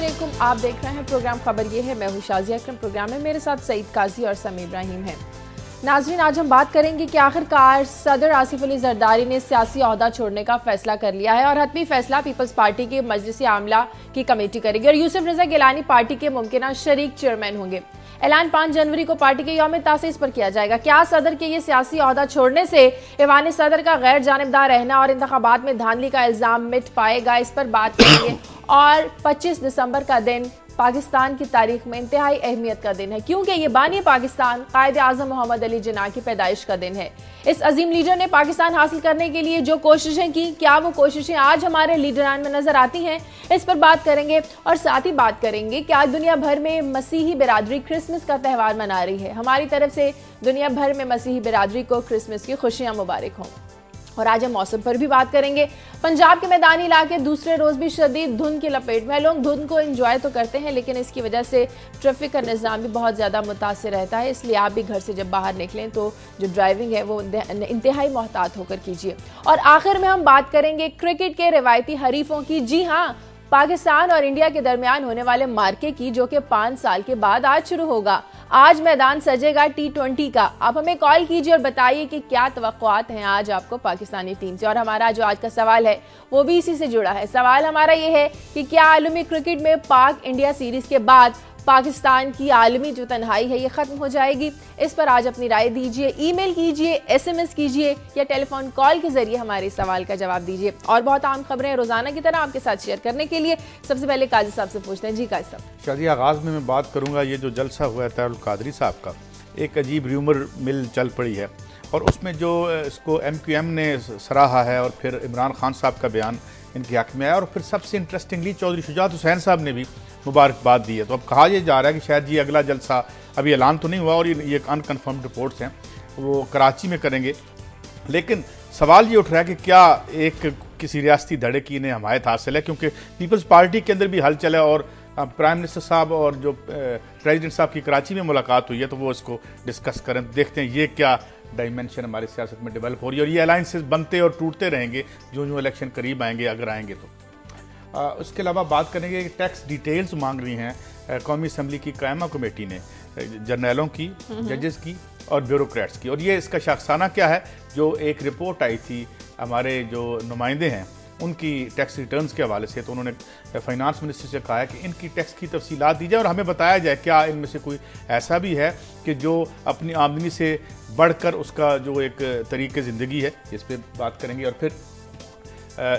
अस्सलामुअलैकुम, आप देख रहे हैं प्रोग्राम खबर ये है। मैं हूं शाजिया अकरम। प्रोग्राम में मेरे साथ सईद काजी और समी इब्राहिम हैं। नाजरीन, आज हम बात करेंगे कि आखिरकार सदर आसिफ अली जरदारी ने सियासी ओहदा छोड़ने का फैसला कर लिया है और हतमी फैसला पीपल्स पार्टी के मजलिसी आमला की कमेटी करेगी और यूसुफ रजा गिलानी पार्टी के मुमकिन शरीक चेयरमैन होंगे। ऐलान 5 जनवरी को पार्टी के यौम तासीस पर किया जाएगा। क्या सदर के ये सियासी ओहदा छोड़ने से ऐवान सदर का गैर जानिबदार रहना और इंतखाबात में धांधली का इल्जाम मिट पाएगा, इस पर बात करेंगे। और 25 दिसंबर का दिन पाकिस्तान की तारीख में इंतहाई अहमियत का दिन है, क्योंकि ये बानी पाकिस्तान कायद आजम मोहम्मद अली जिन्ना की पैदाइश का दिन है। इस अजीम लीडर ने पाकिस्तान हासिल करने के लिए जो कोशिशें की, क्या वो कोशिशें आज हमारे लीडरान में नजर आती हैं, इस पर बात करेंगे। और साथ ही बात करेंगे कि आज दुनिया भर में मसीही बिरादरी क्रिसमस का त्यौहार मना रही है। हमारी तरफ से दुनिया भर में मसीही बिरादरी को क्रिसमस की खुशियां मुबारक हों। और आज हम मौसम पर भी बात करेंगे। पंजाब के मैदानी इलाके दूसरे रोज भी शदीद धुंध की लपेट में। लोग धुंध को एंजॉय तो करते हैं, लेकिन इसकी वजह से ट्रैफिक का निज़ाम भी बहुत ज़्यादा मुतासिर रहता है। इसलिए आप भी घर से जब बाहर निकलें तो जो ड्राइविंग है वो इंतहाई मोहतात होकर कीजिए। और आखिर में हम बात करेंगे क्रिकेट के रिवायती हरीफों की। जी हाँ, पाकिस्तान और इंडिया के दरमियान होने वाले मार्के की, जो कि 5 साल के बाद आज शुरू होगा। आज मैदान सजेगा T20 का। आप हमें कॉल कीजिए और बताइए कि क्या तवक्कुआत हैं आज आपको पाकिस्तानी टीम से। और हमारा जो आज का सवाल है वो भी इसी से जुड़ा है। सवाल हमारा ये है कि क्या आलमी क्रिकेट में पाक इंडिया सीरीज के बाद पाकिस्तान की आलमी जो तन्हाई है ये खत्म हो जाएगी? इस पर आज अपनी राय दीजिए, ईमेल कीजिए, SMS कीजिए या टेलीफोन कॉल के जरिए हमारे सवाल का जवाब दीजिए। और बहुत आम खबरें रोजाना की तरह आपके साथ शेयर करने के लिए सबसे पहले काजी साहब से पूछते हैं। जी काजी साहब। शादी आगाज में मैं बात करूंगा, ये जो जलसा हुआ है तारुल कादरी साहब का, एक अजीब र्यूमर मिल चल पड़ी है और उसमें जो इसको MQM ने सराहा है और फिर इमरान खान साहब का बयान इनके हक में आया और फिर सबसे इंटरेस्टिंगली चौधरी शुजात हुसैन साहब ने भी मुबारकबाद दी है। तो अब कहा यह जा रहा है कि शायद ये अगला जलसा, अभी ऐलान तो नहीं हुआ और ये अनकन्फर्म्ड रिपोर्ट्स हैं, वो कराची में करेंगे। लेकिन सवाल ये उठ रहा है कि क्या एक किसी रियासती धड़े की इन्हें हमायत हासिल है, क्योंकि पीपल्स पार्टी के अंदर भी हलचल है और प्राइम मिनिस्टर साहब और जो प्रेसिडेंट साहब की कराची में मुलाकात हुई है तो वो इसको डिस्कस करें। देखते हैं ये क्या डायमेंशन हमारी सियासत में डेवलप हो रही है और ये अलायंसेस बनते और टूटते रहेंगे जो जो इलेक्शन करीब आएंगे, अगर आएंगे तो। उसके अलावा बात करेंगे कि टैक्स डिटेल्स मांग रही हैं कौमी असम्बली की कायमा कमेटी ने, जर्नलों की, जजेस की और ब्यूरोक्रेट्स की। और ये इसका शाखसाना क्या है, जो एक रिपोर्ट आई थी हमारे जो नुमाइंदे हैं उनकी टैक्स रिटर्न्स के हवाले से, तो उन्होंने फाइनेंस मिनिस्टर से कहा है कि इनकी टैक्स की तफसीलात दी जाए और हमें बताया जाए क्या इनमें से कोई ऐसा भी है कि जो अपनी आमदनी से बढ़कर उसका जो एक तरीके ज़िंदगी है, इस पर बात करेंगे। और फिर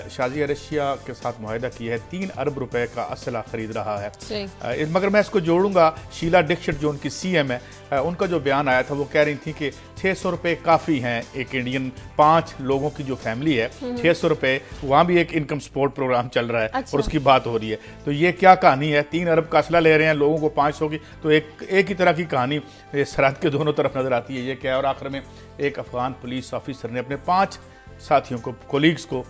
शाजिया रशिया के साथ मुआहदा किया है, 3 अरब रुपए का असला खरीद रहा है। मगर मैं इसको जोड़ूंगा, शीला दीक्षित जो उनकी CM है, उनका जो बयान आया था वो कह रही थी कि 600 रुपये काफ़ी हैं एक इंडियन 5 लोगों की जो फैमिली है, 600 रुपये, वहाँ भी एक इनकम सपोर्ट प्रोग्राम चल रहा है। अच्छा। और उसकी बात हो रही है। तो ये क्या कहानी है, 3 अरब का असला ले रहे हैं, लोगों को 500 की, तो एक ही तरह की कहानी सरहद के दोनों तरफ नजर आती है। ये क्या है। और आखिर में एक अफगान पुलिस ऑफिसर ने अपने 5 साथियों को, कोलीग्स को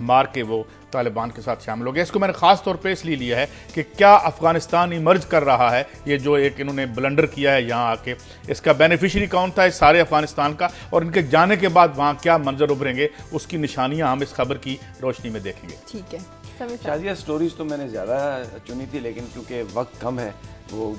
मार के वो तालिबान के साथ शामिल हो गया। इसको मैंने खास तौर पे इसलिए लिया है कि क्या अफगानिस्तान इमर्ज कर रहा है, ये जो एक इन्होंने ब्लंडर किया है यहाँ आके, इसका बेनिफिशियरी कौन था इस सारे अफगानिस्तान का, और इनके जाने के बाद वहाँ क्या मंजर उभरेंगे, उसकी निशानियाँ हम इस खबर की रोशनी में देखेंगे। ठीक है शाजिया, स्टोरीज तो मैंने ज़्यादा चुनी थी, लेकिन क्योंकि वक्त कम है, वो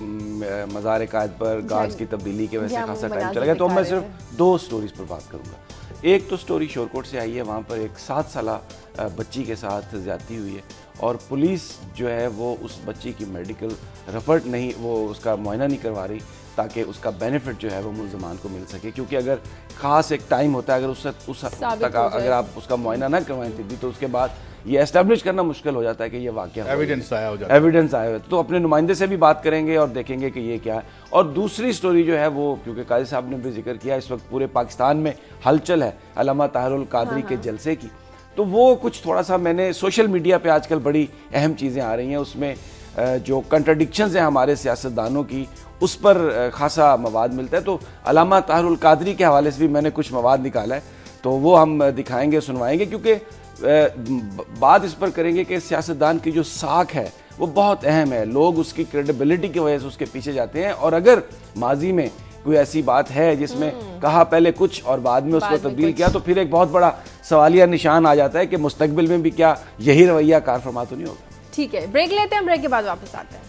मज़ार कायद पर गार्ड्स की तब्दीली के वजह से खासा टाइम चला गया, तो मैं सिर्फ 2 स्टोरीज पर बात करूँगा। एक तो स्टोरी शोरकोट से आई है, वहाँ पर एक 7 साला बच्ची के साथ ज़्यादती हुई है और पुलिस जो है वो उस बच्ची की मेडिकल रिपोर्ट नहीं, वो उसका मुआयना नहीं करवा रही ताकि उसका बेनिफिट जो है वो मुल्ज़मान को मिल सके, क्योंकि अगर ख़ास एक टाइम होता है, अगर उस तक अगर आप उसका मुआयना ना करवाएं तभी, तो उसके बाद ये एस्टेब्लिश करना मुश्किल हो जाता है कि ये वाक़या एविडेंस आया हो जाता है। एविडेंस आया हो तो अपने नुमाइंदे से भी बात करेंगे और देखेंगे कि ये क्या है। और दूसरी स्टोरी जो है वो, क्योंकि काजी साहब ने भी जिक्र किया, इस वक्त पूरे पाकिस्तान में हलचल है अल्लामा ताहिरुल कादरी के जलसे की, तो वो कुछ थोड़ा सा मैंने सोशल मीडिया पे आजकल बड़ी अहम चीज़ें आ रही हैं, उसमें जो कंट्राडिक्शंस हैं हमारे सियासतदानों की, उस पर खासा मवाद मिलता है। तो अल्लामा ताहिरुल कादरी के हवाले से भी मैंने कुछ मवाद निकाला है, तो वो हम दिखाएंगे, सुनवाएंगे, क्योंकि बात इस पर करेंगे कि सियासतदान की जो साख है वो बहुत अहम है। लोग उसकी क्रेडिबिलिटी की वजह से उसके पीछे जाते हैं, और अगर माजी में कोई ऐसी बात है जिसमें कहा पहले कुछ और बाद में उसको तब्दील किया, तो फिर एक बहुत बड़ा सवालिया निशान आ जाता है कि मुस्तकबिल में भी क्या यही रवैया कार फरमा तो नहीं होगा। ठीक है, ब्रेक लेते हैं, ब्रेक के बाद वापस आते हैं।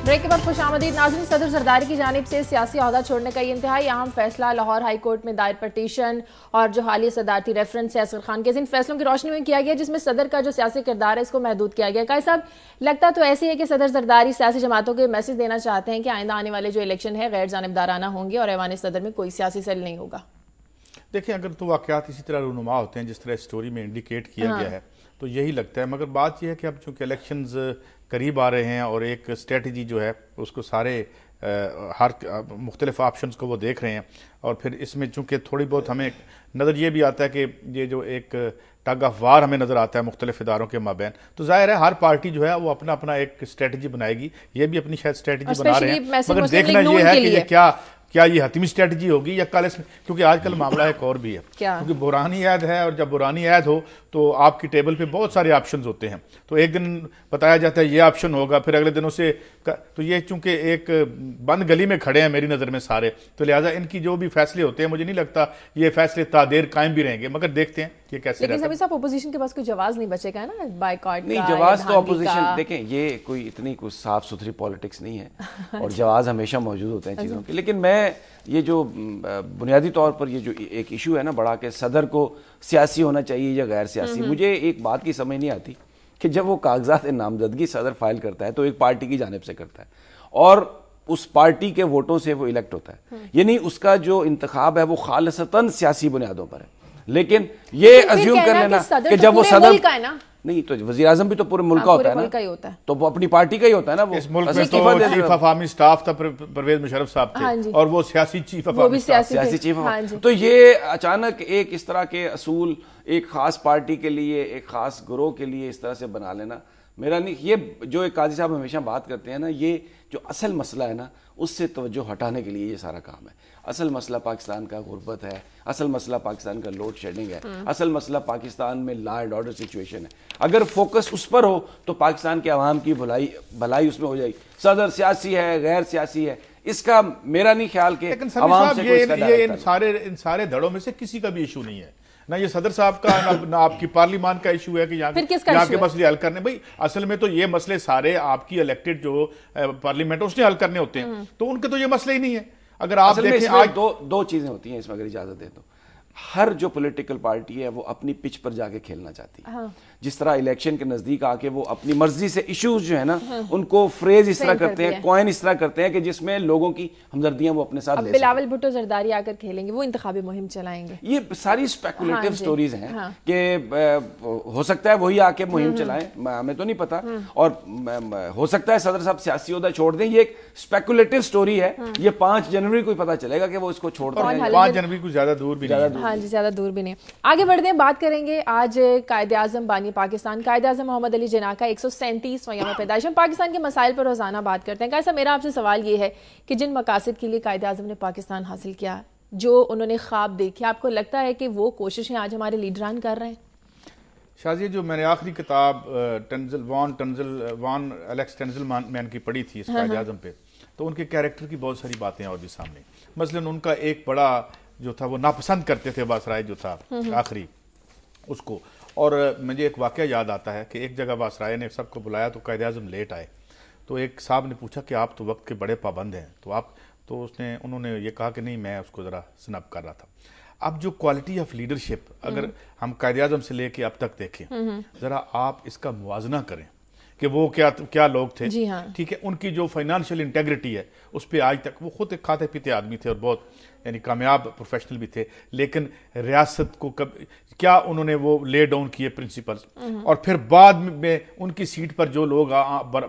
ब्रेक के बाद खुशामदीद नाज़रीन। सदर जरदारी की जानिब से सियासी ओहदा छोड़ने का ये इंतहाई अहम फैसला लाहौर हाई कोर्ट में दायर पटिशन और जो हालिया सदारती रेफरेंस है असगर खान के इन फैसलों की रोशनी में किया गया, जिसमें सदर का जो सियासी किरदार है इसको महदूद किया गया। कायद साहब, लगता तो ऐसे है कि सदर जरदारी सियासी जमातों के मैसेज देना चाहते हैं कि आइंदा आने वाले जो इलेक्शन है गैर जानिबदाराना होंगे और ऐवान सदर में कोई सियासी सेल नहीं होगा। देखिए, अगर तो वाकयात इसी तरह रूनुमा होते हैं जिस तरह स्टोरी में इंडिकेट किया गया है तो यही लगता है, मगर बात यह है कि अब चूंकि इलेक्शंस करीब आ रहे हैं और एक स्ट्रेटजी जो है उसको सारे हर मुख्तलिफ ऑप्शंस को वो देख रहे हैं, और फिर इसमें चूंकि थोड़ी बहुत हमें नज़र ये भी आता है कि ये जो एक टग ऑफ वार हमें नज़र आता है मुख्तलिफ इदारों के माबैन, तो जाहिर है हर पार्टी जो है वो अपना अपना एक स्ट्रेटजी बनाएगी। ये भी अपनी शायद स्ट्रेटजी बना रहे हैं, मगर देखना ये है कि ये क्या ये हतमी स्ट्रेटजी होगी या कल इसमें, क्योंकि आजकल मामला एक और भी है, क्योंकि बुरानी ऐद है, और जब बुरानी ऐद हो तो आपकी टेबल पे बहुत सारे ऑप्शंस होते हैं। तो एक दिन बताया जाता है ये ऑप्शन होगा, फिर अगले दिनों से तो ये चूंकि एक बंद गली में खड़े हैं मेरी नज़र में सारे, तो लिहाजा इनकी जो भी फैसले होते हैं मुझे नहीं लगता ये फैसले तादेर कायम भी रहेंगे, मगर देखते हैं ये कैसे। लेकिन सभी साहब, अपोजिशन के पास कोई जवाब नहीं बचेगा ना बायकॉट नहीं, जवाब तो अपोजिशन, देखें ये कोई इतनी कुछ साफ सुथरी पॉलिटिक्स नहीं है और जवाब हमेशा मौजूद होते हैं चीज़ों के। लेकिन मैं ये जो बुनियादी तौर पर ये जो एक इशू है ना बड़ा, कि सदर को सियासी होना चाहिए या गैर सियासी, मुझे एक बात की समझ नहीं आती कि जब वो कागजात नामजदगी सदर फाइल करता है तो एक पार्टी की जानिब से करता है और उस पार्टी के वोटों से वो इलेक्ट होता है, यानी उसका जो इंतखाब है वो खालिसतन सियासी बुनियादों पर है। लेकिन ये अज्यूम कर लेना कि जब वो सदर नहीं, तो वज़ीर आज़म भी तो पूरे मुल्क का होता है ना, तो वो अपनी पार्टी का ही होता है ना। वो इस मुल्क में तो चीफ ऑफ आर्मी स्टाफ था परवेज मुशर्रफ साहब थे, और वो सियासी चीफ ऑफ आर्मी सियासी चीफ ऑफ। तो ये अचानक एक इस तरह के असूल एक खास पार्टी के लिए, एक खास ग्रोह के लिए इस तरह से बना लेना, मेरा नहीं। ये जो एक काजी साहब हमेशा बात करते हैं ना, ये जो असल मसला है ना उससे तवज्जो हटाने के लिए ये सारा काम है। असल मसला पाकिस्तान का गुर्बत है, असल मसला पाकिस्तान का लोड शेडिंग है, असल मसला पाकिस्तान में लॉ एंड ऑर्डर सिचुएशन है। अगर फोकस उस पर हो तो पाकिस्तान के अवाम की भलाई उसमें हो जाएगी। सदर सियासी है, गैर सियासी है, इसका मेरा नहीं ख्याल कि अवाम से ये इन सारे धड़ों में से किसी का भी इशू नहीं है, ना ये सदर साहब का ना आपकी पार्लियामान का इशू है कि यहाँ के मसले हल करने। भाई असल में तो ये मसले सारे आपकी इलेक्टेड जो पार्लियामेंट उसने हल करने होते हैं, तो उनके तो ये मसले ही नहीं है। अगर आप देखें आज दो चीजें होती हैं इसमें, अगर इजाजत दे तो हर जो पॉलिटिकल पार्टी है वो अपनी पिच पर जाके खेलना चाहती है। जिस तरह इलेक्शन के नजदीक आके वो अपनी मर्जी से इश्यूज जो है ना उनको फ्रेज इस तरह करते हैं, कॉइन इस तरह करते हैं कि जिसमें लोगों की हमदर्दियां वो अपने साथ ले। बिलावल भुट्टो जरदारी आकर खेलेंगे, वो इंतखाबी मुहिम चलाएंगे। ये सारी स्पेकुलेटिव स्टोरीज हैं कि हो सकता है वही आके मुहिम चलाएं, हमें तो नहीं पता, और हो सकता है सदर साहब सियासी ओहदा छोड़ दें। ये एक स्पेकुलेटिव स्टोरी है, ये 5 जनवरी को पता चलेगा कि वो इसको छोड़ दें। 5 जनवरी को ज्यादा दूर भी नहीं। हाँ जी, ज्यादा दूर भी नहीं। आगे बढ़ते हैं, बात करेंगे आज कायदे आजम बानी पाकिस्तान कायदे आजम मोहम्मद अली जिन्ना का 137वां यौम पैदाइश। हम पाकिस्तान के मसाइल पर रोजाना बात करते हैं। कैसा, मेरा आपसे सवाल ये है कि जिन मकासद के लिए कायदे आजम ने पाकिस्तान हासिल किया, जो उन्होंने ख्वाब देखे, आपको लगता है कि वो कोशिशें आज हमारे लीडरान कर रहे हैं? शाजी, जो मैंने आखिरी किताब वॉन एलेक्स टेंजिलमैन की पढ़ी थी इस कायदे आजम पे, तो उनके कैरेक्टर की बहुत सारी बातें और भी सामने। मसलन उनका एक बड़ा जो था वो नापसंद करते थे वासराय जो था आखिरी उसको, और मुझे एक वाकया याद आता है कि एक जगह वासराय ने सबको बुलाया तो कायदे आज़म लेट आए, तो एक साहब ने पूछा कि आप तो वक्त के बड़े पाबंद हैं, तो उन्होंने ये कहा कि नहीं, मैं उसको ज़रा स्नब कर रहा था। अब जो क्वालिटी ऑफ लीडरशिप अगर हम कायदे आज़म से लेके अब तक देखें, ज़रा आप इसका मुवाजना करें कि वो क्या लोग थे। ठीक है, उनकी जो फाइनेंशियल इंटेग्रिटी है उस पर आज तक, वो खुद एक खाते पीते आदमी थे और बहुत यानी कामयाब प्रोफेशनल भी थे, लेकिन रियासत को क्या उन्होंने वो ले डाउन किए प्रिंसिपल्स, और फिर बाद में उनकी सीट पर जो लोग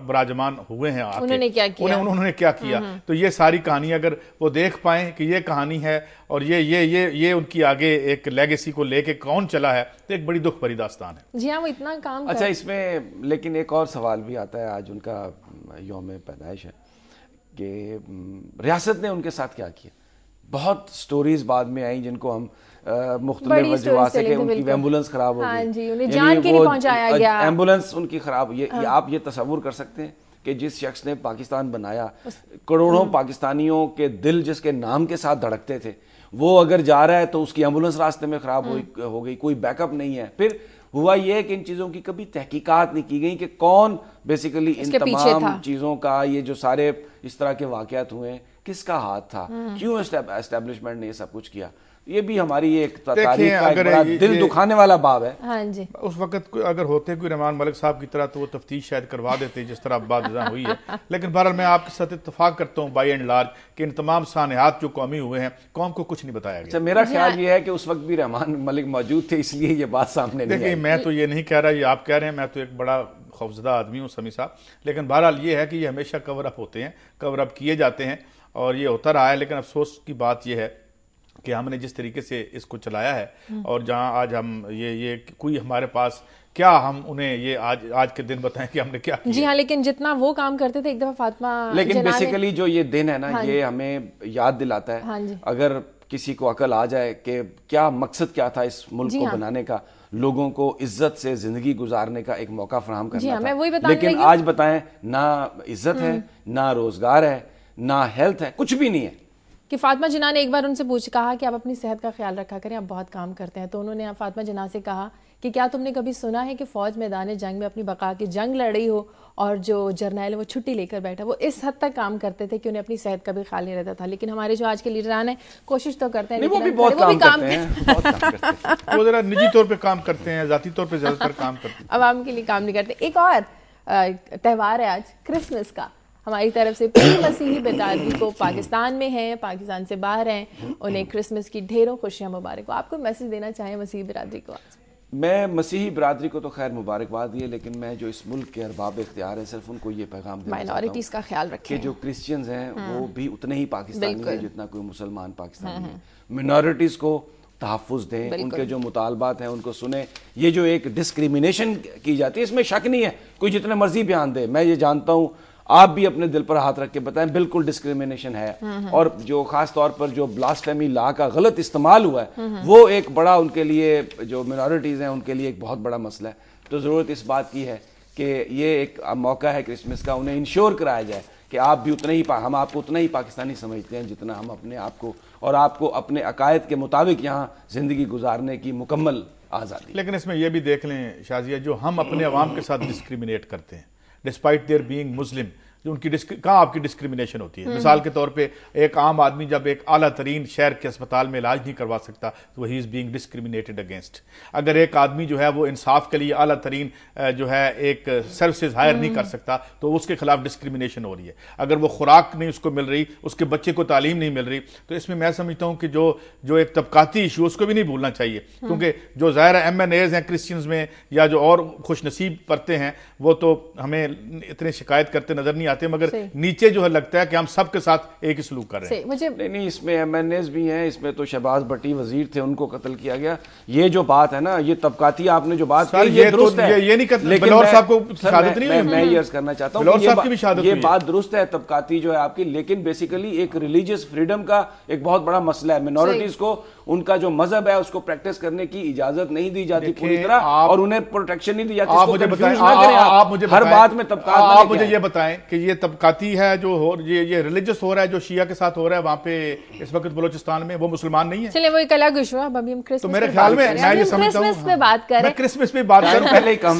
बराजमान हुए हैं आके, उन्होंने क्या किया। तो ये सारी कहानी अगर वो देख पाए कि ये कहानी है और ये उनकी आगे एक लेगेसी को लेके कौन चला है, तो एक बड़ी दुख भरी दास्तान है। जी हाँ, वो इतना काम अच्छा इसमें लेकिन एक और सवाल भी आता है, आज उनका यौम पैदाइश है, कि रियासत ने उनके साथ क्या किया। बहुत स्टोरीज बाद में आई जिनको हम मुख्तलिफ वजह से कि उनकी एम्बुलेंस खराब हो गई, जी, उन्हें जान के नहीं पहुंचाया गया, एम्बुलेंस उनकी खराब। ये आप ये तस्वुर कर सकते हैं कि जिस शख्स ने पाकिस्तान बनाया, करोड़ों पाकिस्तानियों के दिल जिसके नाम के साथ धड़कते थे, वो अगर जा रहा है तो उसकी एम्बुलेंस रास्ते में खराब हो गई, कोई बैकअप नहीं है। फिर हुआ ये कि इन चीज़ों की कभी तहकीकात नहीं की गई कि कौन बेसिकली इन तमाम चीज़ों का, ये जो सारे इस तरह के वाकयात हुए, किसका हाथ था, क्यों एस्टेब्लिशमेंट ने ये सब कुछ किया। ये भी हमारी एक तारीख का एक बड़ा दिल दुखाने वाला बाब है। हाँ जी। उस वक्त अगर होते कोई रहमान मलिक साहब की तरह तो वो तफ्तीश शायद करवा देते जिस तरह बात हुई है। लेकिन बहरहाल मैं आपके साथ इत्तेफाक करता हूँ बाई एंड लार्ज कि इन तमाम सानेहात जो कौमी हुए हैं, कौम को कुछ नहीं बताया गया। मेरा ख्याल ये है कि उस वक्त भी रहमान मलिक मौजूद थे, इसलिए ये बात सामने नहीं आई। देखिए, मैं तो ये नहीं कह रहा, ये आप कह रहे हैं, मैं तो एक बड़ा खौफजदा आदमी हूँ समी साहब। लेकिन बहरहाल ये है कि ये हमेशा कवर अप होते हैं, कवर अप किए जाते हैं और ये होता रहा है। लेकिन अफसोस की बात यह है कि हमने जिस तरीके से इसको चलाया है और जहां आज हम ये कोई हमारे पास क्या, हम उन्हें ये आज के दिन बताएं कि हमने क्या किया। जी हाँ, लेकिन जितना वो काम करते थे एक दफा फातिमा, लेकिन बेसिकली जो ये दिन है ना, हाँ, ये हमें याद दिलाता है, हाँ, अगर किसी को अकल आ जाए कि क्या मकसद क्या था इस मुल्क को बनाने का, लोगों को इज्जत से जिंदगी गुजारने का एक मौका फराहम करना था। लेकिन आज बताएं, ना इज्जत है, ना रोजगार है, ना हेल्थ है, कुछ भी नहीं है। कि फातिमा जिन्ना ने एक बार उनसे कहा कि आप अपनी सेहत का ख्याल रखा करें, आप बहुत काम करते हैं। तो उन्होंने फातिमा जिन्ना से कहा कि क्या तुमने कभी सुना है कि फौज मैदान जंग में अपनी बका की जंग लड़ रही हो और जो जर्नैल है वो छुट्टी लेकर बैठा। वो इस हद तक काम करते थे कि उन्हें अपनी सेहत का भी ख्याल नहीं रहता था। लेकिन हमारे जो आज के लीडरान है कोशिश तो करते हैं, वो भी बहुत काम करते हैं। वो जरा निजी तौर पे काम करते हैं, जाती तौर पे ज्यादातर काम करते हैं, अवाम के लिए काम नहीं करते। एक और त्यौहार है आज क्रिसमस का। हमारी तरफ से पूरी मसीही बिरादरी को पाकिस्तान में है, पाकिस्तान से बाहर हैं, उन्हें क्रिसमस की ढेरों खुशियां मुबारक हो। आपको मैसेज देना चाहें मसीही बिरादरी को आज? मैं मसीही बिरादरी को तो खैर मुबारकबाद दिए, लेकिन मैं जो इस मुल्क के अरबाब इख्तियार है सिर्फ उनको ये पैगाम देना चाहता हूं माइनॉरिटीज का ख्याल रखें कि जो क्रिश्चियंस हैं वो भी उतने ही पाकिस्तानी हैं जितना कोई मुसलमान पाकिस्तानी है। मिनॉरिटीज को तहफ़्फ़ुज़ दें, उनके जो मुतालबात हैं उनको सुने। ये जो एक डिस्क्रिमिनेशन की जाती है इसमें शक नहीं है, कोई जितने मर्जी बयान दे। मैं ये जानता हूँ, आप भी अपने दिल पर हाथ रख के बताएं, बिल्कुल डिस्क्रिमिनेशन है। और जो खास तौर पर जो ब्लास्फेमी लॉ का गलत इस्तेमाल हुआ है वो एक बड़ा उनके लिए, जो मिनॉरिटीज़ हैं उनके लिए एक बहुत बड़ा मसला है। तो ज़रूरत इस बात की है कि ये एक मौका है क्रिसमस का, उन्हें इंश्योर कराया जाए कि आप भी उतना ही हम आपको उतना ही पाकिस्तानी समझते हैं जितना हम अपने आप को, और आपको अपने अकायद के मुताबिक यहाँ ज़िंदगी गुजारने की मुकम्मल आज़ादी। लेकिन इसमें यह भी देख लें शाजिया, जो हम अपने अवाम के साथ डिस्क्रिमिनेट करते हैं डिस्पाइट देयर बीइंग मुस्लिम, जो उनकी कहाँ आपकी डिस्क्रिमिनेशन होती है। मिसाल के तौर पे एक आम आदमी जब एक आला तरीन शहर के अस्पताल में इलाज नहीं करवा सकता तो he is being discriminated against. अगर एक आदमी जो है वो इंसाफ के लिए आला तरीन जो है एक सर्विसेज हायर नहीं कर सकता तो उसके खिलाफ डिस्क्रिमिनेशन हो रही है। अगर वो खुराक नहीं उसको मिल रही, उसके बच्चे को तालीम नहीं मिल रही, तो इसमें मैं समझता हूँ कि जो एक तबकाती इशू उसको भी नहीं भूलना चाहिए। क्योंकि जो ज़ाहिर MNAs हैं क्रिश्चियंस में या जो और खुश नसीब पढ़ते हैं वो तो हमें इतने शिकायत करते नजर नहीं आते, मगर नीचे जो है लगता है कि हम सबके साथ एक ही सलूक कर रहे हैं। मुझे नहीं, इसमें MNAs भी हैं, इसमें तो शहबाज भट्टी वजीर थे, उनको कत्ल किया गया। ये जो बात है ना, ये तबकाती आपने जो बात की ये दुरुस्त है, ये नहीं, लेकिन साहब को शहादत नहीं हुई। मैं ये अर्ज करना चाहता हूँ ये बात दुरुस्त है, तबकाती जो है आपकी, लेकिन बेसिकली एक रिलीजियस फ्रीडम का एक बहुत बड़ा मसला है। मिनॉरिटीज को उनका जो मजहब है उसको प्रैक्टिस करने की इजाजत नहीं दी जाती पूरी तरह, और उन्हें प्रोटेक्शन नहीं दी जाती। आप मुझे बताएं, हर बात में तबका, आप मुझे ये बताएं कि ये तबकाती है जो ये रिलीजियस हो रहा है, जो शिया के साथ हो रहा है वहां पे इस वक्त बलोचिस्तान में, वो मुसलमान नहीं है। चलिए वो एक अलग इशू है, अभी हम क्रिसमस, तो मेरे ख्याल में मैं ये समझता हूं मैं क्रिसमस पे बात करूं,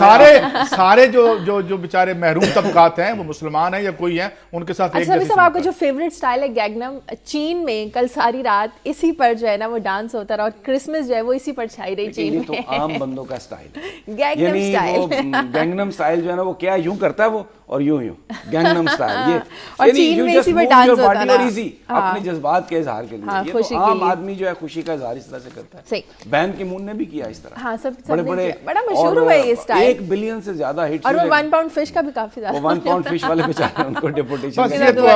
सारे जो बेचारे महरूम तबकात हैं वो मुसलमान हैं या कोई है, उनके साथ एक जैसे। सब आपका जो फेवरेट स्टाइल है गैंगनम, चीन में कल सारी रात इसी पर जो है ना वो डांस होता रहा, और क्रिसमस जो है वो इसी पर छाई रही चीन में। तो आम बंदों का style Gangnam style, Gangnam style जो है ना वो क्या यूं करता है वो, और यूं गैंगनम स्टाइल, ये और चीन में इसी पर डांस होता है ना, अपने जज्बात के इज़हार के लिए। ये तो आम आदमी जो है खुशी का इज़हार इस तरह से करता है। सही, बैन की मून ने भी किया इस तरह। हाँ, सब बड़ा मशहूर हुआ ये स्टाइल, 1 बिलियन से ज्यादा हिट्स, और वो 1 पाउंड फिश का भी काफी ज्यादा, 1 पाउंड फिश वाले बेचारे उनको डेपुटेशन। बस ये तो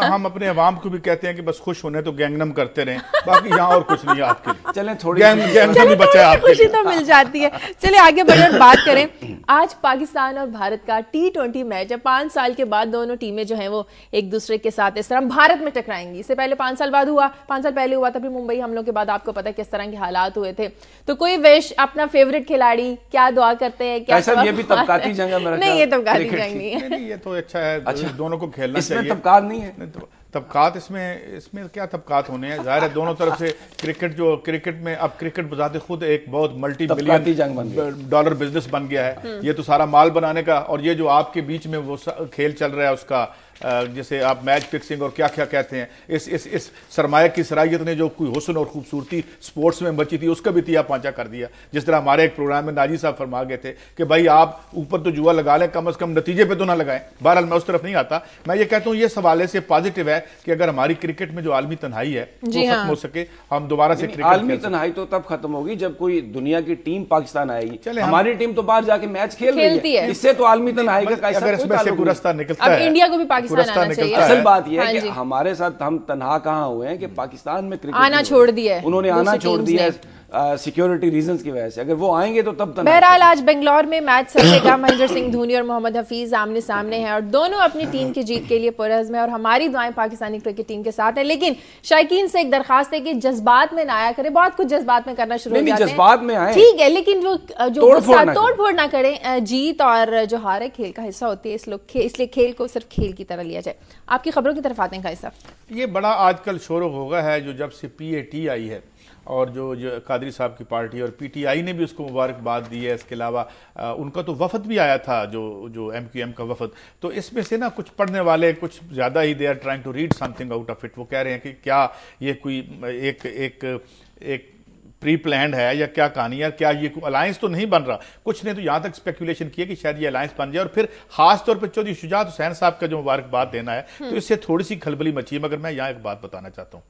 हम अपने अवाम को भी कहते हैं कि बस खुश होने तो गैंगनम करते रहें, बाकी यहाँ और कुछ नहीं आता। आपके लिए। चलें थोड़ी खुशी तो मिल जाती है। चलिए आगे बढ़कर बात करें। आज पाकिस्तान और भारत का T20 मैच है। 5 साल के बाद दोनों टीमें जो हैं वो एक दूसरे के साथ इस तरह भारत में टकराएंगी। इससे पहले 5 साल बाद हुआ, 5 साल पहले हुआ तभी मुंबई हमलों के बाद आपको पता है किस तरह के हालात हुए थे। तो कोई विश अपना फेवरेट खिलाड़ी क्या दुआ करते हैं, क्या ये भी तबकाती जंग है? नहीं, ये तबकाती जंग नहीं है। ये तो अच्छा है, दोनों को खेलना चाहिए। इसमें तबकात नहीं है। तबकात इसमें क्या तबकात होने हैं? जाहिर है दोनों तरफ से क्रिकेट में अब क्रिकेट बजाते खुद एक बहुत मल्टी बिलियन डॉलर बिजनेस बन गया है। ये तो सारा माल बनाने का, और ये जो आपके बीच में वो खेल चल रहा है उसका, जैसे आप मैच फिक्सिंग और क्या क्या कहते हैं, इस सरमाया की सराहियत ने जो कोई हुस्न और खूबसूरती स्पोर्ट्स में बची थी उसका भी तिया पांचा कर दिया। जिस तरह हमारे एक प्रोग्राम में नाजी साहब फरमा गए थे कि भाई आप ऊपर तो जुआ लगा लें, कम से कम नतीजे पे तो ना लगाएं। बहरहाल मैं उस तरफ नहीं आता। मैं ये कहता हूं ये सवाले से पॉजिटिव है कि अगर हमारी क्रिकेट में जो आलमी तनहाई है वो खत्म हो सके, हम दोबारा से क्रिकेट। आलमी तनहाई तो तब खत्म होगी जब कोई दुनिया की टीम पाकिस्तान आएगी। चले हमारी टीम तो बाहर जाके मैच खेलती है, इससे तो आलमी तनहाई का अगर इसमें से गुरस्ता निकलता है, इंडिया को भी पाकिस्तान आना चाहिए। असल बात यह है कि हमारे साथ हम तनहा कहाँ हुए हैं कि पाकिस्तान में क्रिकेट आना छोड़ दिया है, उन्होंने आना छोड़ दिया है सिक्योरिटी रीजंस की वजह से। अगर वो आएंगे तो तब। बहरहाल आज बेंगलोर में मैच सकेगा। महेंद्र सिंह धोनी और मोहम्मद हफीज आमने सामने हैं और दोनों अपनी टीम की जीत के लिए पुरअज़्म है और हमारी दुआएं पाकिस्तानी क्रिकेट टीम के साथ है। लेकिन शायकीन से एक दरखास्त है कि जज्बात में ना आया करें। बहुत कुछ जज्बात में करना शुरू हो जाते हैं, जज्बात में आए ठीक है, लेकिन जो तोड़ फोड़ ना करें। जीत और जो हार है खेल का हिस्सा होती है, इसलिए खेल को सिर्फ खेल की तरह लिया जाए। आपकी खबरों की तरफ आते हैं काजी साहब। ये बड़ा आजकल शोर होगा है जो जब से PAT आई है और जो कादरी साहब की पार्टी और PTI ने भी उसको मुबारकबाद दी है। इसके अलावा उनका तो वफद भी आया था, जो MQM का वफद। तो इसमें से ना कुछ पढ़ने वाले कुछ ज़्यादा ही they are trying to read something out of it. वो कह रहे हैं कि क्या ये कोई एक प्री प्लान्ड है या क्या कहानी है, क्या ये अलायंस तो नहीं बन रहा। कुछ ने तो यहाँ तक स्पेकुलेशन किया कि शायद ये अलायंस बन जाए और फिर खास तौर पर चौधरी शुजात हुसैन साहब का जो मुबारकबाद देना है तो इससे थोड़ी सी खलबली मची है। मगर मैं यहाँ एक बात बताना चाहता हूँ,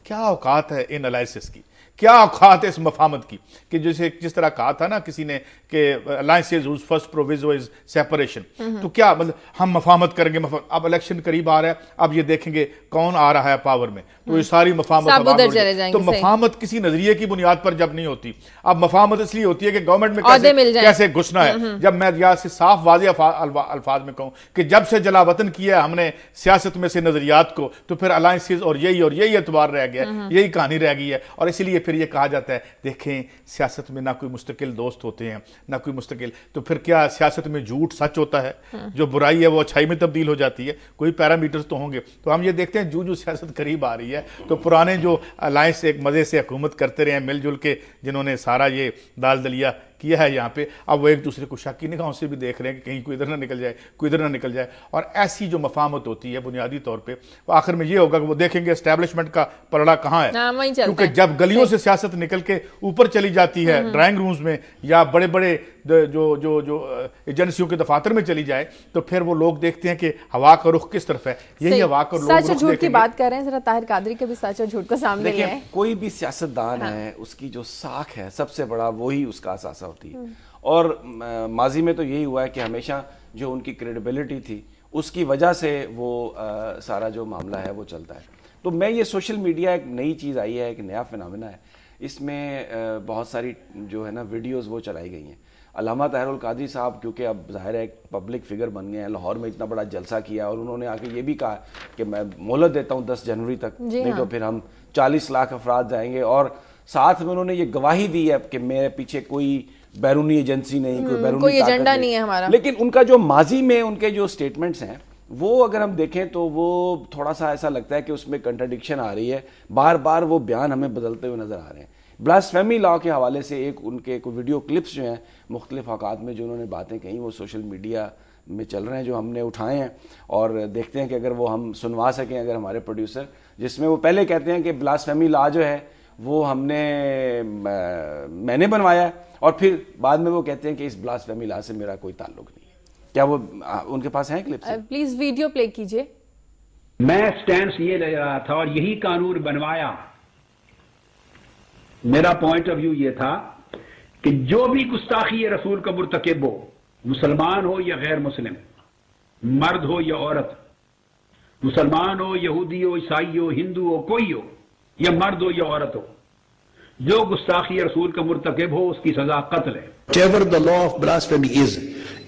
क्या औकात है इन एनालिसिस की, क्या औकात है इस मफामत की कि जिस तरह कहा था ना किसी ने कि alliances whose first proviso is separation. तो क्या मतलब हम मफामत करेंगे? अब इलेक्शन करीब आ रहा है, अब ये देखेंगे कौन आ रहा है पावर में, तो ये सारी मफामत। तो मफामत किसी नजरिए की बुनियाद पर जब नहीं होती, अब मफामत इसलिए होती है कि गवर्नमेंट में कैसे घुसना है। जब मैं यहाँ से साफ वाज़ेह अल्फाज में कहूँ कि जब से जलावतन किया हमने सियासत में से नजरियात को, तो फिर अलायंसेज और यही एतबार रह गया, यही कहानी रह गई है। और इसीलिए फिर ये कहा जाता है देखें सियासत में ना कोई मुस्तकिल दोस्त होते हैं ना कोई मुस्तकिल, तो फिर क्या सियासत में झूठ सच होता है, जो बुराई है वो अच्छाई में तब्दील हो जाती है, कोई पैरामीटर्स तो होंगे। तो हम ये देखते हैं जो सियासत करीब आ रही है तो पुराने जो अलायंस एक मजे से हुकूमत करते रहे मिलजुल के, जिन्होंने सारा ये दाल दलिया किया है यहाँ पे, अब वो एक दूसरे को शक की निगाहों से भी देख रहे हैं कि कहीं कोई इधर ना निकल जाए, कोई इधर ना निकल जाए। और ऐसी जो मफामत होती है बुनियादी तौर पे वो आखिर में ये होगा कि वो देखेंगे एस्टेब्लिशमेंट का पलड़ा कहाँ है, क्योंकि जब गलियों से सियासत निकल के ऊपर चली जाती है ड्राइंग रूम्स में या बड़े बड़े जो एजेंसियों के दफातर में चली जाए, तो फिर वो लोग देखते हैं कि हवा का रुख किस तरफ है। यही हवा का सच और झूठ की बात कर रहे हैं, जरा ताहिर कादरी के भी सच और झूठ को सामने ले आए। कोई भी सियासतदान है उसकी जो साख है सबसे बड़ा वही उसका असासा होती है। और माजी में तो यही हुआ है कि हमेशा जो उनकी क्रेडिबिलिटी थी उसकी वजह से वो सारा जो मामला है वो चलता है। तो मैं ये सोशल मीडिया एक नई चीज़ आई है, एक नया फिनोमेना है। इसमें बहुत सारी जो है ना वीडियोस वो चलाई गई हैं। अल्लामा ताहिरुल कादरी साहब क्योंकि अब ज़ाहिर है एक पब्लिक फिगर बन गए हैं, लाहौर में इतना बड़ा जलसा किया और उन्होंने आके ये भी कहा कि मैं मोहलत देता हूँ 10 जनवरी तक, नहीं तो फिर हम 40 लाख अफराद जाएंगे। और साथ में उन्होंने ये गवाही दी है कि मेरे पीछे कोई बैरूनी एजेंसी नहीं, कोई एजेंडा नहीं है हमारा। लेकिन उनका जो माजी में उनके जो स्टेटमेंट्स हैं वो अगर हम देखें तो वो थोड़ा सा ऐसा लगता है कि उसमें कंट्राडिक्शन आ रही है, बार बार वो बयान हमें बदलते हुए नजर आ रहे हैं। ब्लास्फेमी लॉ के हवाले से एक उनके वीडियो क्लिप्स जो हैं मुख्तलिफ औकात में जो उन्होंने बातें कही वो सोशल मीडिया में चल रहे हैं, जो हमने उठाए हैं और देखते हैं कि अगर वो हम सुनवा सकें, अगर हमारे प्रोड्यूसर, जिसमें वो पहले कहते हैं कि ब्लास्फेमी लॉ जो है वो मैंने बनवाया है और फिर बाद में वो कहते हैं कि इस ब्लास्फेमी लॉ से मेरा कोई ताल्लुक नहीं है। क्या वो उनके पास है क्लिप्स? प्लीज वीडियो प्ले कीजिए। मैं स्टैंड ये ले रहा था और यही कानून बनवाया। मेरा पॉइंट ऑफ व्यू ये था कि जो भी गुस्ताखी रसूल का मुर्तकिब हो, मुसलमान हो या गैर मुस्लिम, मर्द हो या औरत, मुसलमान हो, यहूदी हो, ईसाई हो, हिंदू हो, कोई हो, या मर्द हो या औरत हो, जो गुस्ताखी रसूल का मुर्तकिब हो उसकी सजा कत्ल है। Whatever the law of blasphemy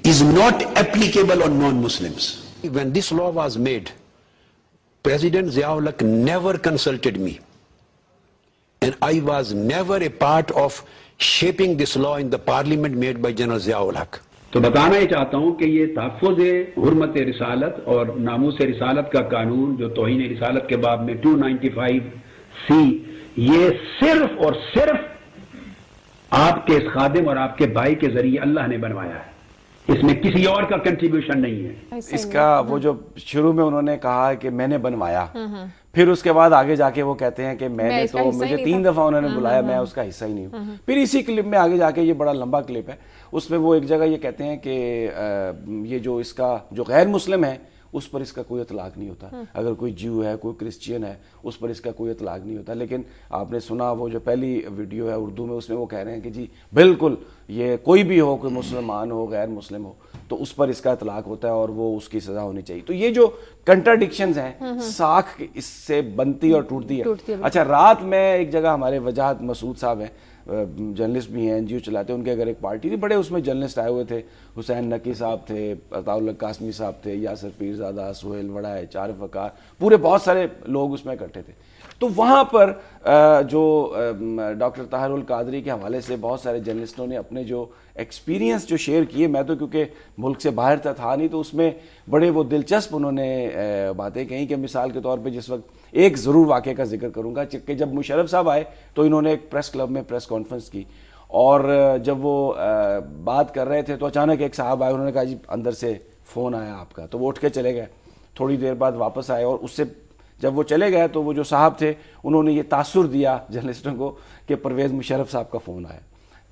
is not applicable on non-Muslims. When this law was made, President Zia-ul-Haq never consulted me, and I was never a part of shaping this law in the parliament made by General Zia-ul-Haq. तो बताना ही चाहता हूं कि ये तहफ़्फ़ुज़-ए-हुर्मत रिसालत और नामूस रिसालत का कानून जो तौहीन रिसालत के बाब में 295C, ये सिर्फ और सिर्फ आपके इस खादिम और आपके भाई के जरिए अल्लाह ने बनवाया है, इसमें किसी और का कंट्रीब्यूशन नहीं है। इसका वो जो शुरू में उन्होंने कहा कि मैंने बनवाया, फिर उसके बाद आगे जाके वो कहते हैं कि मैंने तो मुझे 3 दफा उन्होंने बुलाया, मैं उसका हिस्सा ही नहीं हूँ। फिर इसी क्लिप में आगे जाके, ये बड़ा लंबा क्लिप है, उसमें वो एक जगह ये कहते हैं कि ये जो इसका जो गैर मुस्लिम है उस पर इसका कोई इतलाक नहीं होता, अगर कोई ज्यू है, कोई क्रिश्चियन है, उस पर इसका कोई इतलाक नहीं होता। लेकिन आपने सुना वो जो पहली वीडियो है उर्दू में, उसमें वो कह रहे हैं कि जी बिल्कुल ये कोई भी हो, कोई मुसलमान हो, गैर मुस्लिम हो, तो उस पर इसका इतलाक होता है और वो उसकी सजा होनी चाहिए। तो ये जो कंट्राडिक्शंस हैं, साख इससे बनती और टूटती है। अच्छा, रात में एक जगह हमारे वजाहत मसूद साहब हैं, जर्नलिस्ट भी हैं, एनजीओ चलाते हैं, उनके घर एक पार्टी थी, बड़े उसमें जर्नलिस्ट आए हुए थे, हुसैन नकी साहब थे, अताउल्लाह कासमी साहब थे, यासर पीरजादा, सुहेल वड़ा है, चार वकार, पूरे बहुत सारे लोग उसमें इकट्ठे थे। तो वहाँ पर जो डॉक्टर ताहिरुल कादरी के हवाले से बहुत सारे जर्नलिस्टों ने अपने जो एक्सपीरियंस जो शेयर किए, मैं तो क्योंकि मुल्क से बाहर था नहीं, तो उसमें बड़े वो दिलचस्प उन्होंने बातें कही कि मिसाल के तौर पे जिस वक्त एक ज़रूर वाक़े का जिक्र करूँगा कि जब मुशर्रफ साहब आए तो इन्होंने एक प्रेस क्लब में प्रेस कॉन्फ्रेंस की, और जब वो बात कर रहे थे तो अचानक एक साहब आए, उन्होंने कहा जी अंदर से फ़ोन आया आपका, तो वो उठ के चले गए। थोड़ी देर बाद वापस आए और उससे जब वो चले गए तो वो जो साहब थे उन्होंने ये तासुर दिया जर्नलिस्टों को कि परवेज़ मुशर्रफ साहब का फ़ोन आया।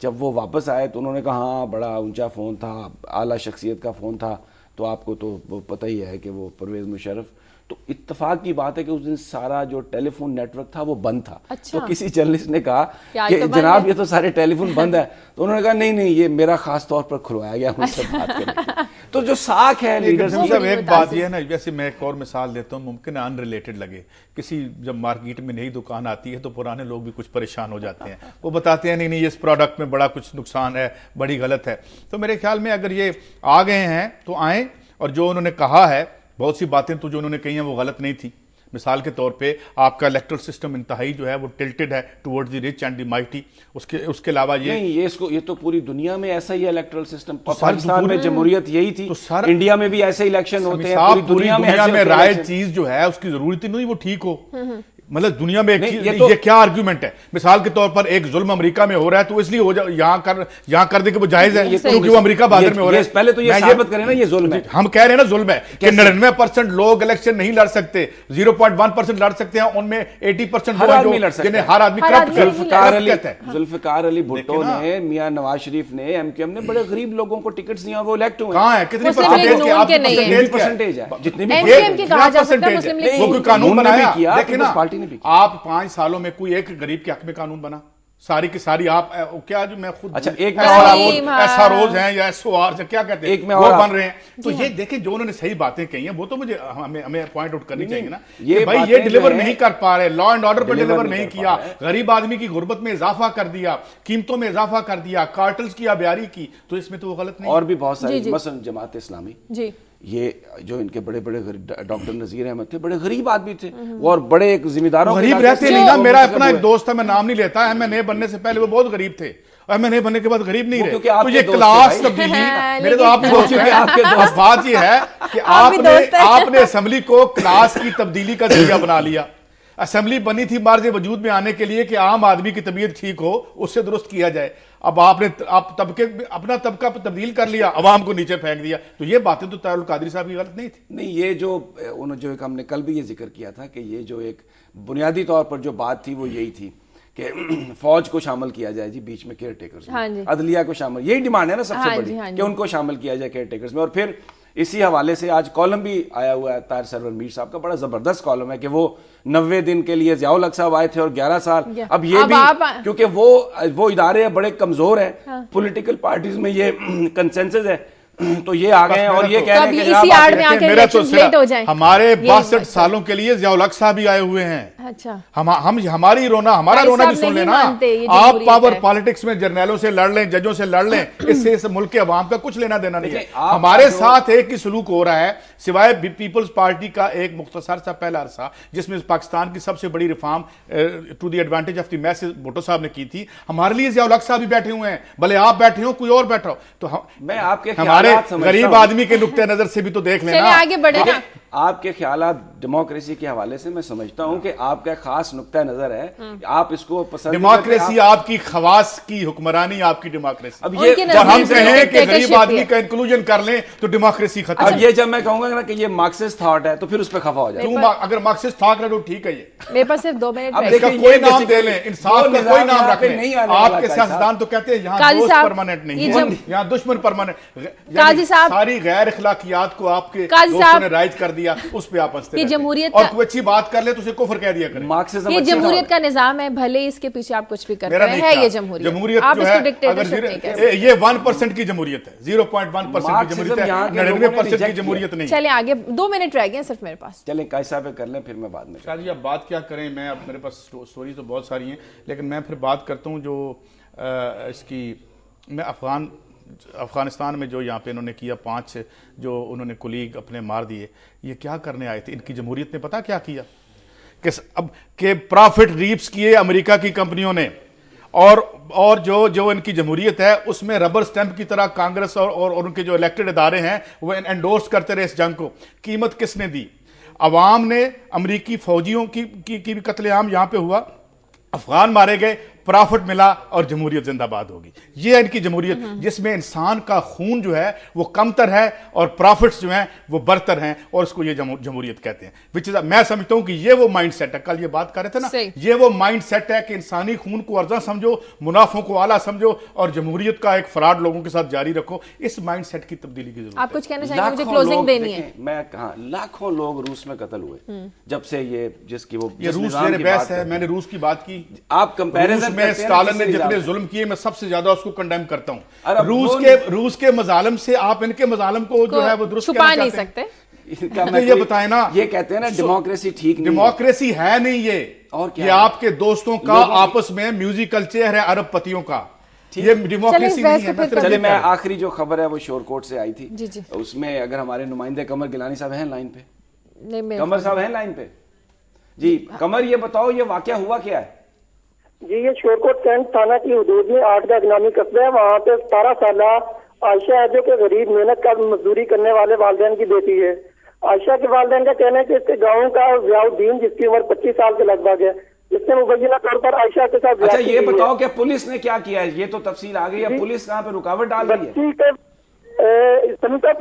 जब वो वापस आए तो उन्होंने कहा हाँ बड़ा ऊंचा फ़ोन था, आला शख्सियत का फ़ोन था, तो आपको तो पता ही है कि वो परवेज़ मुशर्रफ। तो इत्तफाक की बात है कि उस दिन सारा जो टेलीफोन नेटवर्क था वो बंद था। अच्छा। तो किसी जर्नलिस्ट ने कहा कि तो जनाब ये तो सारे टेलीफोन बंद है, तो उन्होंने कहा नहीं नहीं ये मेरा खास तौर पर खुलवाया गया उनसे बात करने। तो जो साख है लीडरशिप, एक बात ये है ना, जैसे मैं एक और मिसाल देता हूँ, मुमकिन है अनरिलेटेड लगे, किसी जब मार्केट में नई दुकान आती है तो पुराने लोग भी कुछ परेशान हो जाते हैं, वो बताते हैं नहीं नहीं इस प्रोडक्ट में बड़ा कुछ नुकसान है, बड़ी गलत है। तो मेरे ख्याल में अगर ये आ गए हैं तो आए, और जो उन्होंने कहा है बहुत सी बातें तो जो उन्होंने कही हैं वो गलत नहीं थी। मिसाल के तौर पे आपका इलेक्ट्रल सिस्टम इंतहाई जो है वो टिल्टेड है towards the rich and the mighty. उसके अलावा ये तो पूरी दुनिया में ऐसा ही इलेक्ट्रल सिस्टम, पाकिस्तान में जमहूरियत यही थी, तो इंडिया में भी ऐसे इलेक्शन होते हैं, पूरी दुनिया में राय चीज जो है उसकी जरूरत ही नहीं वो ठीक हो। मतलब दुनिया में ये क्या आर्ग्यूमेंट है? मिसाल के तौर पर एक जुल्म अमेरिका में हो रहा है तो इसलिए हो जाए यहाँ कर दे कि वो जायज है क्योंकि वो अमेरिका बादर में हो रहा है। पहले तो ये साबित करें ना ये जुल्म है। हम कह रहे हैं ना जुल्म है कि 99% लोग इलेक्शन नहीं लड़ सकते, 0.1% लड़ सकते हैं, उनमें 80% हर आदमी लड़ सकता है। हर आदमी जुल्फिकार अली भुट्टो ने, मियां नवाज शरीफ ने, एमक्यूएम ने बड़े गरीब लोगों को टिकट्स दिए और वो इलेक्ट हुए। कहां है? कितनी परसेंटेज है? वो कोई कानून बनाया देखिए ना, आप 5 सालों में कोई एक गरीब के हक में कानून बना? सारी की सारी आप क्या जो मैं खुद अच्छा एक में और ऐसा रोज हैं या SOR से क्या कहते हैं एक में वो बन रहे हैं। तो ये देखें जो उन्होंने सही बातें कही हैं वो तो मुझे हमें पॉइंट आउट करनी चाहिए ना। ये भाई ये डिलीवर नहीं कर पा रहे, लॉ एंड ऑर्डर पर डिलीवर नहीं किया, गरीब आदमी की गुर्बत में इजाफा कर दिया, कीमतों में इजाफा कर दिया, कार्टल्स की आबियारी की, तो इसमें तो वो गलत नहीं। और भी बहुत सारी, मसलन जमात इस्लामी जी, ये जो इनके बड़े बड़े डॉक्टर नजीर अहमद थे, बड़े गरीब आदमी थे और बड़े एक जिम्मेदारों गरीब रहते नहीं ना। मेरा अपना एक दोस्त था, मैं नाम नहीं लेता, MNA बनने से पहले वो बहुत गरीब थे, MNA बनने के बाद गरीब नहीं रहे। तो ये क्लास तब्दीली मेरे तो आप दोस्त हैं। बात ये है कि आपने असेंबली को क्लास की तब्दीली का जरिया बना लिया। असेंबली बनी थी मार्ज वजूद में आने के लिए कि आम आदमी की तबीयत ठीक हो, उससे दुरुस्त किया जाए। अब आप अपना तबका तब्दील कर लिया, अवाम को नीचे फेंक दिया। तो ये बातें तो तारुल कादरी साहब की गलत नहीं थी। नहीं, ये जो एक हमने कल भी ये जिक्र किया था कि ये जो एक बुनियादी तौर पर जो बात थी वो यही थी कि फौज को शामिल किया जाए जी बीच में केयर टेकर्स में, अदलिया को शामिल, यही डिमांड है ना सबसे बड़ी कि उनको शामिल किया जाए केयर टेकर्स में। और फिर इसी हवाले से आज कॉलम भी आया हुआ है ताहिर सरवर मीर साहब का, बड़ा जबरदस्त कॉलम है कि वो 90 दिन के लिए ज़ियाउल हक साहब आए थे और 11 साल। अब ये भी क्योंकि वो इदारे बड़े कमजोर हैं, पॉलिटिकल पार्टीज में ये कंसेंसस है तो ये आ गए और ये कह रहे हैं कि इसी आड़ में आके मेरा तो लेट हो जाए। हमारे 62 सालों के लिए ज़ियाउल हक साहब भी आए हुए हैं। अच्छा, हम हमारी रोना, हमारा रोना भी सुन लेना। आप पावर पॉलिटिक्स में जर्नैलों से लड़ लें, जजों से लड़ लें, इससे इस मुल्क के अवाम का कुछ लेना देना नहीं है। हमारे साथ एक ही सलूक हो रहा है, सिवाय पीपल्स पार्टी का एक मुख्तसर सा पहला अरसा जिसमें पाकिस्तान की सबसे बड़ी reform to the advantage of the message Bhutto Sahab ने की थी। हमारे लिए ज़ियाउल हक साहब भी बैठे हुए हैं, भले आप बैठे हो कोई और बैठा हो, तो मैं आपके हमारे गरीब आदमी के नुक्ते नजर से भी तो देख लेना। आगे बढ़े ना। आपके ख्यालात डेमोक्रेसी के हवाले से मैं समझता हूं कि आपका खास नुक्ता नजर है, आप इसको पसंद। डेमोक्रेसी आपकी खवास की हुक्मरानी, आपकी डेमोक्रेसी। अब ये जब हम कहें कि गरीब आदमी का इंक्लूजन कर लें तो डेमोक्रेसी खत्म। अब ये जब मैं कहूंगा ना कि ये मार्क्सिस्ट थॉट है तो फिर उस पर खफा हो जाए। अगर मार्क्सिस्ट थॉट है तो ठीक है। ये मेरे पास सिर्फ 2 मिनट है। इसका कोई नाम दे लें, इंसाफ का कोई नाम रख लें। आपके सियासतदान तो कहते हैं यहाँ दोस्त परमानेंट नहीं है, यहाँ दुश्मन परमानेंट। सारी गैर अखलाकियात को आपके दोस्तों ने राइज कर दिया, उस पर आप ये जमहूरियत और कोई अच्छी बात कर ले तो उसे कुफर कह दिया करें। मार्क्सिज्म ये जमहूरियत का निजाम है, भले इसके पीछे आप कुछ भी करते रहे हैं। ये जमहूरियत आप इसको डिक्टेटरशिप नहीं कह सकते। ये 1% की जमहूरियत है, 0.1% की जमहूरियत है, 99% की जमहूरियत नहीं। चले आगे, 2 मिनट रह गए सिर्फ मेरे पास। चले कैसा पे कर लें, फिर मैं बाद में। शादी अब बात क्या करें, मैं अब मेरे पास स्टोरी तो बहुत सारी हैं, लेकिन मैं फिर बात करता हूँ जो इसकी मैं अफगानिस्तान में जो यहाँ पे इन्होंने किया, 5 जो उन्होंने कुलीग अपने मार दिए, ये क्या करने आए थे? इनकी जमहूरियत ने पता क्या किया कि अब के प्रॉफिट रीप्स किए अमेरिका की कंपनियों ने, और जो इनकी जमहूरियत है उसमें रबर स्टैंप की तरह कांग्रेस और उनके जो इलेक्टेड इदारे हैं वो एंडोर्स करते रहे इस जंग को। कीमत किसने दी? अवाम ने। अमरीकी फौजियों की भी कत्लेआम यहां पे हुआ, अफगान मारे गए, प्रॉफिट मिला और जमहूरियत जिंदाबाद होगी। ये है इनकी जमहूरियत, जिसमें इंसान का खून जो है वो कमतर है और प्रॉफिट्स जो हैं वो बरतर हैं, और उसको ये जमहूरियत कहते हैं। विच इज मैं समझता हूं कि ये वो माइंड सेट है, कल ये बात कर रहे थे ना, ये वो माइंड सेट है कि इंसानी खून को अर्जा समझो, मुनाफों को आला समझो और जमहूरियत का एक फ्रॉड लोगों के साथ जारी रखो। इस माइंड सेट की तब्दीली की जरूरत है। आप कुछ कहना चाहेंगे? मुझे क्लोजिंग देनी है। मैं कहा लाखों लोग रूस में कत्ल हुए जब से ये जिसकी वो रूस मेरे बहस है, मैंने रूस की बात की। आप कंपैरिजन में स्टालिन ने जितने जुल्म किए मैं सबसे ज्यादा उसको कंडेम करता हूं। रूस के मजालम से आप इनके मजालम को जो है वो दुरुस्त छुपा नहीं सकते। ये बताएं ना, ये कहते हैं ना डेमोक्रेसी ठीक नहीं, डेमोक्रेसी है नहीं ये, और क्या ये आपके दोस्तों का आपस में म्यूजिकल चेयर है अरब पतियों का, ये डेमोक्रेसी नहीं है। चलिए मैं आखिरी जो खबर है वो शोरकोट से आई थी, उसमें अगर हमारे नुमाइंदे कमर गिलानी साहब हैं लाइन पे? कमर साहब हैं लाइन पे? जी कमर, ये बताओ ये वाकया हुआ क्या है? जी ये शोरकोट कैंट थाना की हदूद में 8 का इनामी कस्बा है। वहाँ पे 17 साल आयशा है जो कि गरीब मेहनत का मजदूरी करने वाले वालिदैन की बेटी है। आयशा के वालिदैन का कहना है कि इसके गाँव का ज़ियाउद्दीन, जिसकी उम्र 25 साल के लगभग है, इसने मुबैना तौर पर आयशा के साथ। अच्छा ये बताओ कि पुलिस ने क्या किया है? ये तो तफसील आ गई है, पुलिस कहाँ पे रुकावट डाल रही है?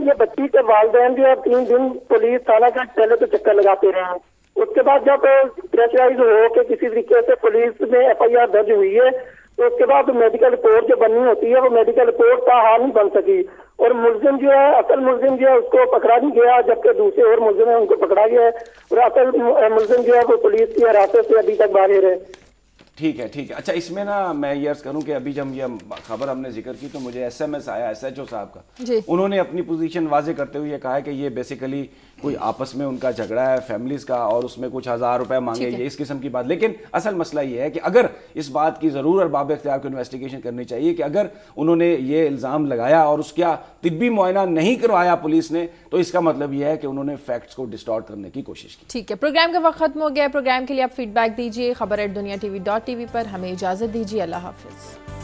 ये बच्ची के वालिदैन जो है 3 दिन पुलिस थाना का पहले तो चक्कर लगाते रहे हैं, उसके बाद जब प्रेशराइज हो के किसी तरीके से पुलिस में FIR दर्ज हुई है तो उसके बाद मेडिकल रिपोर्ट जो बननी होती है वो मेडिकल रिपोर्ट का हाल नहीं बन सकी, और मुलजिम जो है, असल मुलजिम जो है उसको पकड़ा नहीं गया, जबकि दूसरे और मुलजिम है उनको पकड़ा गया है, और असल मुलजिम जो है वो पुलिस की हिरासत से अभी तक बाहर है। ठीक है ठीक है। अच्छा इसमें ना मैं ये अर्ज करूं कि अभी जब ये खबर हमने जिक्र की तो मुझे SMS आया SHO साहब का, उन्होंने अपनी पोजीशन वाजे करते हुए कहा है कि ये बेसिकली कोई आपस में उनका झगड़ा है फैमिलीज का और उसमें कुछ 1000 रुपए मांगे, ये इस किस्म की बात। लेकिन असल मसला ये है कि अगर इस बात की जरूर और बाब इख्तियार को इन्वेस्टिगेशन करनी चाहिए कि अगर उन्होंने ये इल्जाम लगाया और उसका तिब्बी मुआयना नहीं करवाया पुलिस ने, तो इसका मतलब यह है कि उन्होंने फैक्ट्स को डिस्टॉर्ट करने की कोशिश की। ठीक है, प्रोग्राम का वक्त खत्म हो गया। प्रोग्राम के लिए आप फीडबैक दीजिए खबर@दुनिया TV.tv पर। हमें इजाजत दीजिए, अल्लाह हाफिज।